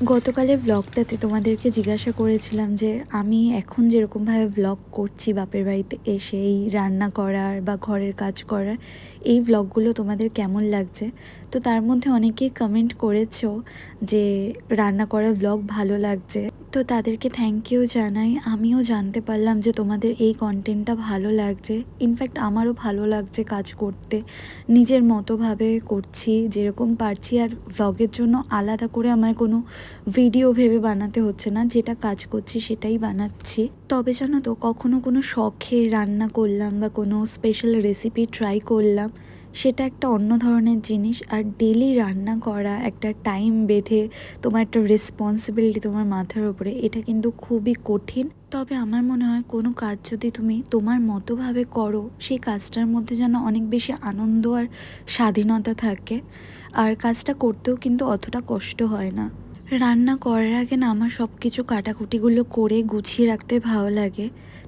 গতকালের ভ্লগটাতে তোমাদেরকে জিজ্ঞাসা করেছিলাম যে আমি এখন যেরকমভাবে ভ্লগ করছি বাপের বাড়িতে এসে এই রান্না করার বা ঘরের কাজ করার এই ভ্লগগুলো তোমাদের কেমন লাগছে। তো তার মধ্যে অনেকেই কমেন্ট করেছো যে রান্না করা ভ্লগ ভালো লাগছে, তো তাদেরকে থ্যাংক ইউ জানাই। আমিও জানতে পারলাম যে তোমাদের এই কন্টেন্টটা ভালো লাগছে। ইনফ্যাক্ট আমারও ভালো লাগছে কাজ করতে, নিজের মতোভাবে করছি যেরকম পারছি। আর ভ্লগের জন্য আলাদা করে আমার কোনো ভিডিও ভেবে বানাতে হচ্ছে না, যেটা কাজ করছি সেটাই বানাচ্ছি। তবে জানো তো, কখনো কোনো শখে রান্না করলাম বা কোনো স্পেশাল রেসিপি ট্রাই করলাম, সেটা একটা অন্য ধরনের জিনিস। আর ডেলি রান্না করা, একটা টাইম বেঁধে তোমার একটা রেসপন্সিবিলিটি তোমার মাথার উপরে, এটা কিন্তু খুবই কঠিন। তবে আমার মনে হয় কোনো কাজ যদি তুমি তোমার মতোভাবে করো, সেই কাজটার মধ্যে যেন অনেক বেশি আনন্দ আর স্বাধীনতা থাকে, আর কাজটা করতেও কিন্তু অতটা কষ্ট হয় না। রান্না করার আগে না আমার সব কিছু কাটাকুটিগুলো করে গুছিয়ে রাখতে ভালো লাগে।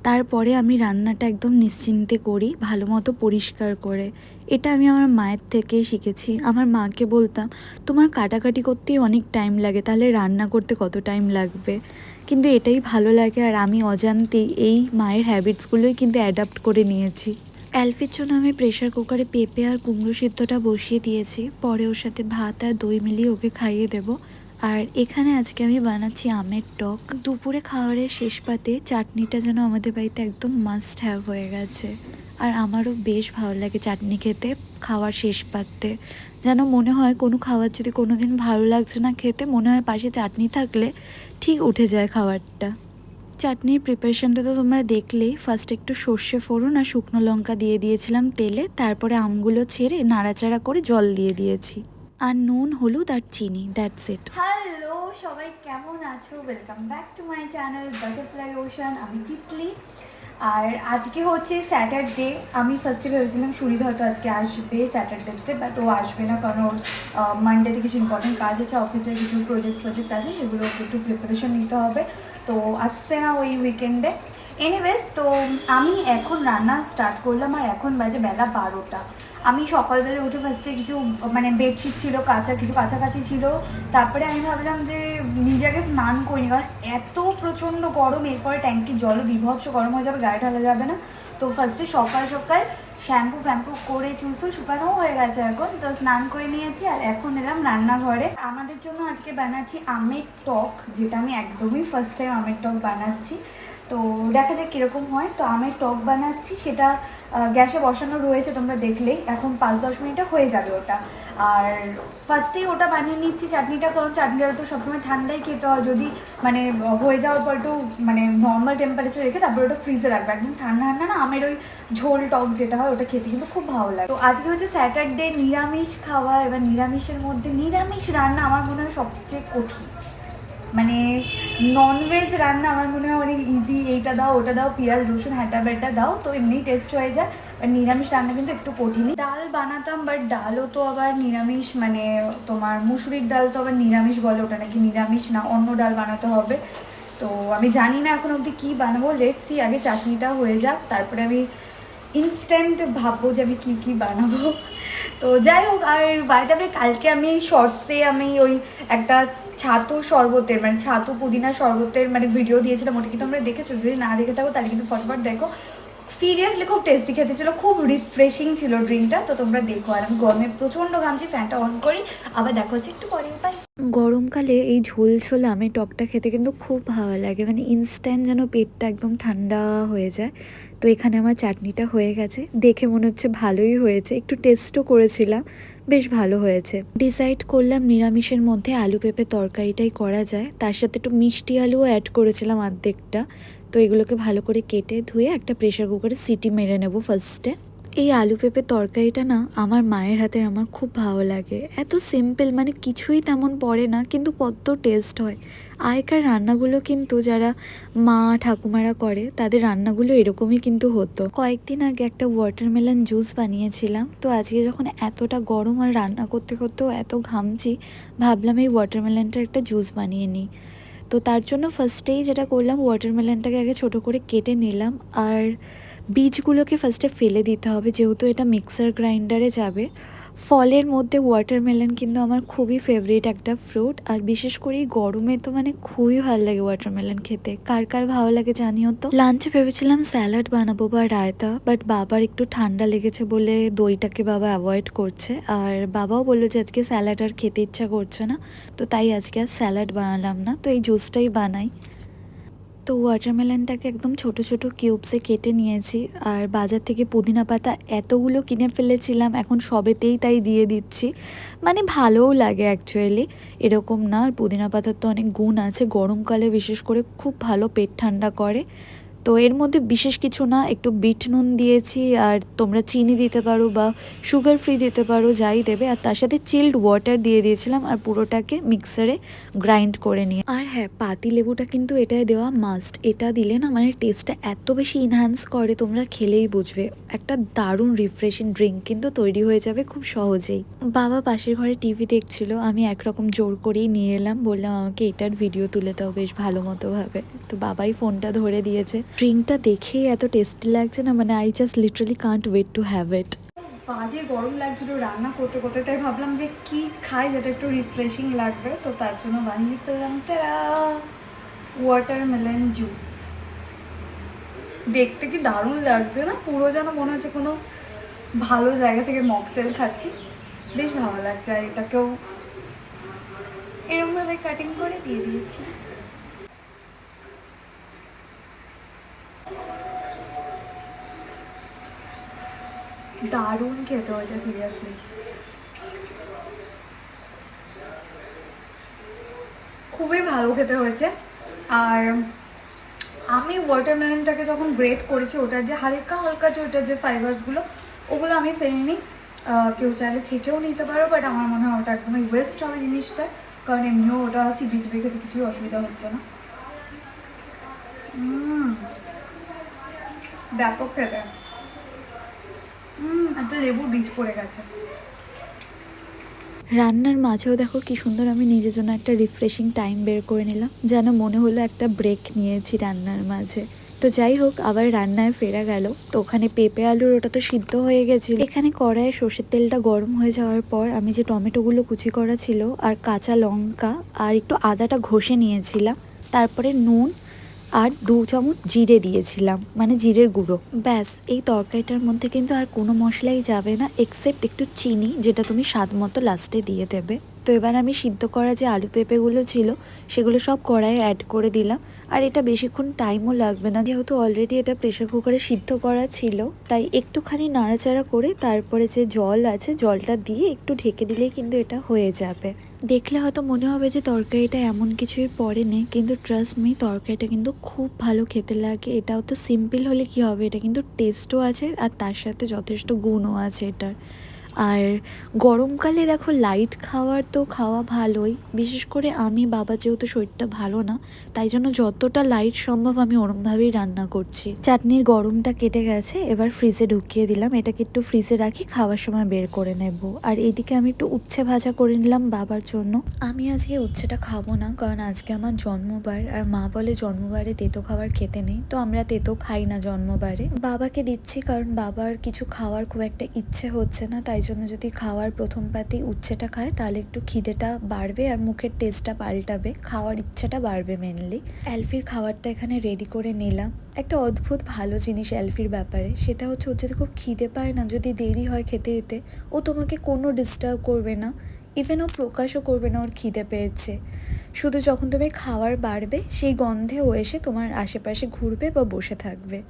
তারপরে আমি রান্নাটা একদম নিশ্চিন্তে করি, ভালো মতো পরিষ্কার করে। এটা আমি আমার মায়ের থেকেই শিখেছি। আমার মাকে বলতাম, তোমার কাটাকাটি করতেই অনেক টাইম লাগে, তাহলে রান্না করতে কত টাইম লাগবে। কিন্তু এটাই ভালো লাগে, আর আমি অজান্তেই এই মায়ের হ্যাবিটসগুলোই কিন্তু অ্যাডাপ্ট করে নিয়েছি। অ্যালফির জন্য আমি প্রেশার কুকারে পেঁপে আর কুমড়ো সিদ্ধটা বসিয়ে দিয়েছি, পরে ওর সাথে ভাত আর দই মিলিয়ে ওকে খাইয়ে দেবো। আর এখানে আজকে আমি বানাচ্ছি আমের টক। দুপুরে খাবারের শেষ পাতে চাটনিটা যেন আমাদের বাড়িতে একদম মাস্ট হ্যাভ হয়ে গেছে। আর আমারও বেশ ভালো লাগে চাটনি খেতে খাওয়ার শেষ পাতে। যেন মনে হয় কোনো খাবার যদি কোনো দিন ভালো লাগছে না খেতে, মনে হয় পাশে চাটনি থাকলে ঠিক উঠে যায় খাবারটা। চাটনির প্রিপারেশনটা তো তোমরা দেখলেই। ফার্স্ট একটু সর্ষে ফোড়ন আর শুকনো লঙ্কা দিয়ে দিয়েছিলাম তেলে, তারপরে আমগুলো ছেড়ে নাড়াচাড়া করে জল দিয়ে দিয়েছি, আর নুন, হলুদ আর চিনি, দ্যাটস ইট। হ্যালো সবাই, কেমন আছো? Welcome back to my channel butterfly ocean. আমি তিতলি। আর আজকে হচ্ছে স্যাটারডে। আমি ফার্স্টে ভেবেছিলাম সুরিদ হয়তো আজকে আসবে স্যাটারডেতে, বাট ও আসবে না, কারণ ওর মানডেতে কিছু ইম্পর্টেন্ট কাজ আছে, অফিসের কিছু প্রজেক্ট আছে, সেগুলো একটু প্রিপারেশন নিতে হবে, তো আসছে না ওই উইকেন্ডে। এনিওয়েজ, তো আমি এখন রান্না স্টার্ট করলাম, আর এখন বাজে বেলা 12টা। আমি সকালবেলা উঠে ফার্স্টে কিছু বেডশিট ছিল কাঁচা, কিছু কাছাকাছি ছিল। তারপরে আমি ভাবলাম যে নিজেকে স্নান করিনি, কারণ এত প্রচণ্ড গরম, এরপরে ট্যাঙ্কির জলও বিভৎস গরম হয়ে যাবে, গায়ে ঢালা যাবে না। তো ফার্স্টে সকাল সকাল শ্যাম্পু করে চুলফুল শুকানোও হয়ে গেছে এখন, তো স্নান করে নিয়েছি। আর এখন এলাম রান্নাঘরে। আমাদের জন্য আজকে বানাচ্ছি আমের টক, যেটা আমি একদমই ফার্স্ট টাইম আমের টক বানাচ্ছি। তো দেখা যাক কীরকম হয়। তো আমের টক বানাচ্ছি, সেটা গ্যাসে বসানো রয়েছে, তোমরা দেখলেই। এখন 5-10 মিনিটে হয়ে যাবে ওটা। আর ফার্স্টেই ওটা বানিয়ে নিচ্ছি চাটনিটা, কারণ চাটনিটা তো সবসময় ঠান্ডাই খেতে হয়। যদি হয়ে যাওয়ার পর একটু নর্মাল টেম্পারেচার রেখে তারপর ওটা ফ্রিজে রাখবে, একদম ঠান্ডা ঠান্ডা না আমের ওই ঝোল টক যেটা হয়, ওটা খেতে কিন্তু খুব ভালো লাগে। তো আজকে হচ্ছে স্যাটারডে, নিরামিষ খাওয়া। এবার নিরামিষের মধ্যে নিরামিষ রান্না আমার মনে হয় সবচেয়ে কঠিন। ননভেজ রান্না আমার মনে হয় অনেক ইজি, এইটা দাও ওটা দাও, পেঁয়াজ রসুন হ্যাটা ব্যাটা দাও, তো এমনি টেস্ট হয়ে যায়। আর নিরামিষ রান্না কিন্তু একটু কঠিনই। ডাল বানাতাম, বাট ডালও তো আবার নিরামিষ, তোমার মুসুরির ডাল তো আবার নিরামিষ বলে, ওটা নাকি নিরামিষ না, অন্য ডাল বানাতে হবে। তো আমি জানি না এখন অবধি কী বানাবো, লেটস সি। আগে চাটনিটা হয়ে যাক, তারপরে আমি ইনস্ট্যান্ট ভাববো যে আমি কী বানাবো। তো যাই হোক, আর বাইরে কালকে আমি শর্টসে ওই একটা ছাতু শরবতের ছাতু পুদিনা শরবতের ভিডিও দিয়েছিলাম, ওটা কি তোমরা দেখেছো? যদি না দেখে থাকো তাহলে কিন্তু ফটফট দেখো। সিরিয়াসলি খুব টেস্টি খেতে ছিল, খুব রিফ্রেশিং ছিল ড্রিঙ্কটা, তো তোমরা দেখো। আর আমি গরমে প্রচণ্ড ঘামছি, ফ্যানটা অন করি, আবার দেখো হচ্ছে একটু পরে। বাই। গরমকালে এই ঝোল ঝোল আমের টকটা খেতে কিন্তু খুব ভালো লাগে, ইনস্ট্যান্ট যেন পেটটা একদম ঠান্ডা হয়ে যায়। তো এখানে আমার চাটনিটা হয়ে গেছে, দেখে মনে হচ্ছে ভালোই হয়েছে, একটু টেস্টও করেছিলাম, বেশ ভালো হয়েছে। ডিসাইড করলাম নিরামিষের মধ্যে আলু পেঁপে তরকারিটাই করা যায়, তার সাথে একটু মিষ্টি আলুও অ্যাড করেছিলাম অর্ধেকটা। তো এগুলোকে ভালো করে কেটে ধুয়ে একটা প্রেশার কুকারে সিটি মেরে নেব ফার্স্টে। এই আলু পেঁপে তরকারিটা না আমার মায়ের হাতের আমার খুব ভালো লাগে। এত সিম্পল, কিছুই তেমন পড়ে না, কিন্তু কত টেস্ট হয়। আগেকার রান্নাগুলো কিন্তু যারা মা ঠাকুমারা করে, তাদের রান্নাগুলো এরকমই কিন্তু হতো। কয়েকদিন আগে একটা ওয়াটারমেলন জুস বানিয়েছিলাম, তো আজকে যখন এতটা গরম আর রান্না করতে করতেও এত ঘামছি, ভাবলাম এই ওয়াটারমেলনটার একটা জুস বানিয়ে নিই। তো তার জন্য ফার্স্টেই যেটা করলাম, ওয়াটারমেলনটাকে আগে ছোটো করে কেটে নিলাম, আর বীজগুলোকে ফার্স্টে ফেলে দিতে হবে, যেহেতু এটা মিক্সার গ্রাইন্ডারে যাবে। ফলের মধ্যে ওয়াটারমেলন কিন্তু আমার খুবই ফেভারিট একটা ফ্রুট, আর বিশেষ করে এই গরমে তো মানে খুবই ভালো লাগে ওয়াটারমেলন খেতে। কার কার ভালো লাগে জানিও তো। লাঞ্চে ভেবেছিলাম স্যালাড বানাবো বা রায়তা, বাট বাবার একটু ঠান্ডা লেগেছে বলে দইটাকে বাবা অ্যাভয়েড করছে, আর বাবাও বললো যে আজকে স্যালাড আর খেতে ইচ্ছা করছে না, তো তাই আজকে আর স্যালাড বানালাম না, তো এই জুসটাই বানাই। তো ওয়াটারমেলনটাকে একদম ছোট ছোট কিউবসে কেটে নিয়েছি, আর বাজার থেকে পুদিনা পাতা এতগুলো কিনে ফেলেছিলাম, এখন সবেতেই তাই দিয়ে দিচ্ছি। মানে ভালোও লাগে অ্যাকচুয়ালি, এরকম না। আর পুদিনা পাতার তো অনেক গুণ আছে, গরমকালে বিশেষ করে খুব ভালো পেট ঠান্ডা করে। তো এর মধ্যে বিশেষ কিছু না, একটু বিট নুন দিয়েছি, আর তোমরা চিনি দিতে পারো বা সুগার ফ্রি দিতে পারো, যাই দেবে। আর তার সাথে চিল্ড ওয়াটার দিয়ে দিয়েছিলাম, আর পুরোটাকে মিক্সারে গ্রাইন্ড করে নিয়ে। আর হ্যাঁ, পাতি লেবুটা কিন্তু এটাই দেওয়া মাস্ট, এটা দিলে না মানে টেস্টটা এত বেশি ইনহ্যান্স করে, তোমরা খেলেই বুঝবে। একটা দারুণ রিফ্রেশিং ড্রিঙ্ক কিন্তু তৈরি হয়ে যাবে খুব সহজেই। বাবা পাশের ঘরে টিভি দেখছিল, আমি একরকম জোর করেই নিয়ে এলাম, বললাম আমাকে এটার ভিডিও তুলে দাও বেশ ভালো মতো ভাবে। তো বাবাই ফোনটা ধরে দিয়েছে। ড্রিঙ্কটা দেখেই এত টেস্টি লাগছে না, মানে I just literally can't wait to have it. বাজে গরম লাগছিল রান্না করতে করতে, তাই ভাবলাম যে কি খাই যেটা একটু রিফ্রেশিং লাগবে, তো তার জন্য বানিয়ে ফেললাম ওয়াটারমেলন জুস। দেখতে কি দারুণ লাগছে না, পুরো যেন মনে হচ্ছে কোনো ভালো জায়গা থেকে মকটেল খাচ্ছি, বেশ ভালো লাগছে। আর এটাকেও এরকমভাবে কাটিং করে দিয়ে দিয়েছি। দারুণ খেতে হয়েছে সিরিয়াসলি, খুবই ভালো খেতে হয়েছে। আর আমি ওয়াটারমেলনটাকে যখন গ্রেট করেছি, ওটার যে হালকা হালকা যে ওটার যে ফাইবার্সগুলো, ওগুলো আমি ফেলিনি। কেউ চাইলে ছেঁকেও নিতে পারো, বাট আমার মনে হয় ওটা একদমই ওয়েস্ট হবে জিনিসটা, কারণ এমনিও ওটা চিবিয়ে চিবিয়ে খেতে কিছুই অসুবিধা হচ্ছে না। ব্যাপক খেতে। একটা লেবুর বীজ পড়ে গেছে। রান্নার মাঝেও দেখো কি সুন্দর আমি নিজের জন্য একটা রিফ্রেশিং টাইম বের করে নিলাম, যেন মনে হলো একটা ব্রেক নিয়েছি রান্নার মাঝে। তো যাই হোক, আবার রান্নায় ফেরা গেল। তো ওখানে পেঁপে আলুর ওটা তো সিদ্ধ হয়ে গেছিল। এখানে কড়াইয়ে সর্ষের তেলটা গরম হয়ে যাওয়ার পর আমি যে টমেটোগুলো কুচি করা ছিল আর কাঁচা লঙ্কা আর একটু আদাটা ঘষে নিয়েছিলাম, তারপরে নুন আর 2 চামচ জিরে দিয়েছিলাম, মানে জিরের গুঁড়ো। ব্যাস, এই তরকারিটার মধ্যে কিন্তু আর কোনো মশলাই যাবে না এক্সেপ্ট একটু চিনি, যেটা তুমি স্বাদ মতো লাস্টে দিয়ে দেবে। তো এবার আমি সিদ্ধ করা যে আলু পেঁপেগুলো ছিল সেগুলো সব কড়াইয়ে অ্যাড করে দিলাম। আর এটা বেশিক্ষণ টাইমও লাগবে না, যেহেতু অলরেডি এটা প্রেশার কুকারে সিদ্ধ করা ছিল, তাই একটুখানি নাড়াচাড়া করে তারপরে যে জল আছে জলটা দিয়ে একটু ঢেকে দিলেই কিন্তু এটা হয়ে যাবে। দেখলে হয়তো মনে হবে যে তরকারিটা এমন কিছুই পড়ে নেই, কিন্তু ট্রাস্ট মি, তরকারিটা কিন্তু খুব ভালো খেতে লাগে। এটাও তো সিম্পল হলে কি হবে, এটা কিন্তু টেস্টও আছে আর তার সাথে যথেষ্ট গুণও আছে এটার। আর গরমকালে দেখো লাইট খাওয়ার তো খাওয়া ভালোই, বিশেষ করে আমি, বাবা যেহেতু শরীরটা ভালো না, তাই জন্য যতটা লাইট সম্ভব আমি ওরমভাবেই রান্না করছি। চাটনির গরমটা কেটে গেছে, এবার ফ্রিজে ঢুকিয়ে দিলাম। এটাকে একটু ফ্রিজে রাখি, খাওয়ার সময় বের করে নেব। আর এইদিকে আমি একটু উচ্ছে ভাজা করে নিলাম বাবার জন্য। আমি আজকে উচ্ছেটা খাবো না, কারণ আজকে আমার জন্মবার, আর মা বলে জন্মবারে তেতো খাবার খেতে নেই, তো আমরা তেতো খাই না জন্মবারে। বাবাকে দিচ্ছি কারণ বাবার কিছু খাওয়ার খুব একটা ইচ্ছে হচ্ছে না, তাই জন্য যদি খাওয়ার প্রথম পাতেই উচ্ছেটা খায় তাহলে একটু খিদেটা বাড়বে আর মুখের টেস্টটা পাল্টাবে, খাওয়ার ইচ্ছাটা বাড়বে মেনলি। অ্যালফির খাবারটা এখানে রেডি করে নিলাম। একটা অদ্ভুত ভালো জিনিস অ্যালফির ব্যাপারে, সেটা হচ্ছে ওর যদি খুব খিদে পায় না, যদি দেরি হয় খেতে যেতে, ও তোমাকে কোনো ডিস্টার্ব করবে না, ইভেন ও প্রকাশও করবে না ওর খিদে পেয়েছে। শুধু যখন তুমি খাবার বাড়বে সেই গন্ধে ও এসে তোমার আশেপাশে ঘুরবে বা বসে থাকবে।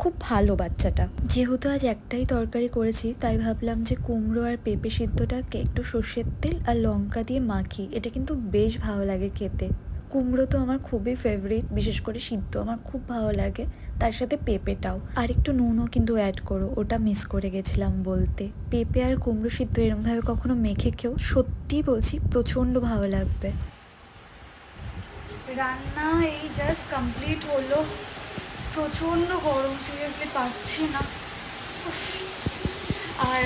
খুব ভালো বাচ্চাটা। যেহেতু আজ একটাই তরকারি করেছি, তাই ভাবলাম যে কুমড়ো আর পেঁপে সিদ্ধটাকে একটু সর্ষের তেল আর লঙ্কা দিয়ে মাখি, এটা কিন্তু বেশ ভালো লাগে খেতে। কুমড়ো তো আমার খুবই ফেভারিট, বিশেষ করে সিদ্ধ আমার খুব ভালো লাগে, তার সাথে পেঁপেটাও। আর একটু নুনও কিন্তু অ্যাড করো, ওটা মিস করে গেছিলাম বলতে। পেঁপে আর কুমড়ো সিদ্ধ এরমভাবে কখনো মেখে খেও, সত্যি বলছি প্রচণ্ড ভালো লাগবে। রান্না এই জাস্ট কমপ্লিট হলো, প্রচণ্ড গরম, সিরিয়াসলি পাচ্ছি না। আর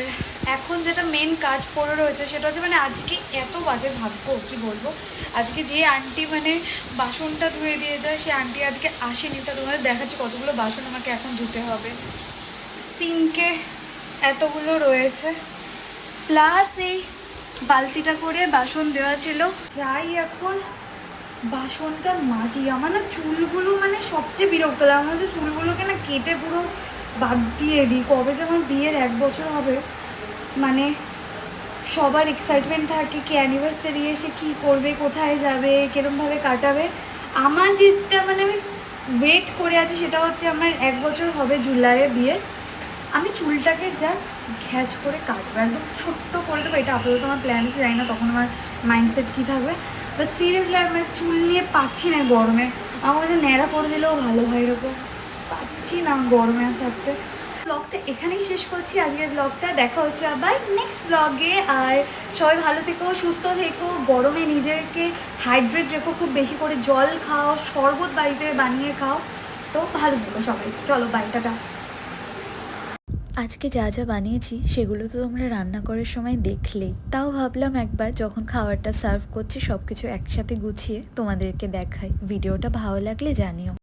এখন যেটা মেন কাজ পড়ে রয়েছে সেটা হচ্ছে মানে আজকে এত বাজে ভাগ্য, কি বলবো। আজকে যে আন্টি মানে বাসনটা ধুয়ে দিয়ে যায়, সে আন্টি আজকে আসেনি, তা তোমাদের দেখাচ্ছি কতগুলো বাসন আমাকে এখন ধুতে হবে। সিঙ্কে এতগুলো রয়েছে, প্লাস এই বালতিটা করে বাসন দেওয়া ছিল। যাই এখন বাসনটা মাজি। আমার না চুলগুলো মানে সবচেয়ে বিরক্ত লাগে, আমার হচ্ছে চুলগুলোকে না কেটে পুরো বাদ দিয়ে দিই। কবে যে আমার বিয়ের 1 বছর হবে, মানে সবার এক্সাইটমেন্ট থাকে কি অ্যানিভার্সারি এসে কী করবে, কোথায় যাবে, কীরকমভাবে কাটাবে। আমার যেটা মানে আমি ওয়েট করে আছি সেটা হচ্ছে আমার 1 বছর হবে জুলাইয়ে বিয়ে। আমি চুলটাকে জাস্ট ঘ্যাচ করে কাটবো, একদম ছোট্ট করে দেবো। এটা আপাতত আমার প্ল্যান আছে, জানি না তখন আমার মাইন্ডসেট কী থাকবে। বাট সিরিয়াসলি আর মানে চুল নিয়ে পাচ্ছি না গরমে। আমার কাছে ন্যাড়া করে দিলেও ভালো হয়, এরকম পাচ্ছি না গরমে থাকতে। ব্লগটা এখানেই শেষ করছি আজকের ব্লগটা। দেখা হচ্ছে আবার নেক্সট ব্লগে। আর সবাই ভালো থেকো, সুস্থ থেকো, গরমে নিজেকে হাইড্রেট রেখো, খুব বেশি করে জল খাও, শরবত বাড়িতে বানিয়ে খাও। তো ভালো থেকো সবাই, চলো বাই, টাটা। আজকে যা যা বানিয়েছি সেগুলো তো তোমরা রান্না করার সময় দেখলেই, তাও ভাবলাম একবার যখন খাবারটা সার্ভ করছি সব কিছু একসাথে গুছিয়ে তোমাদেরকে দেখাই। ভিডিওটা ভালো লাগলে জানিও।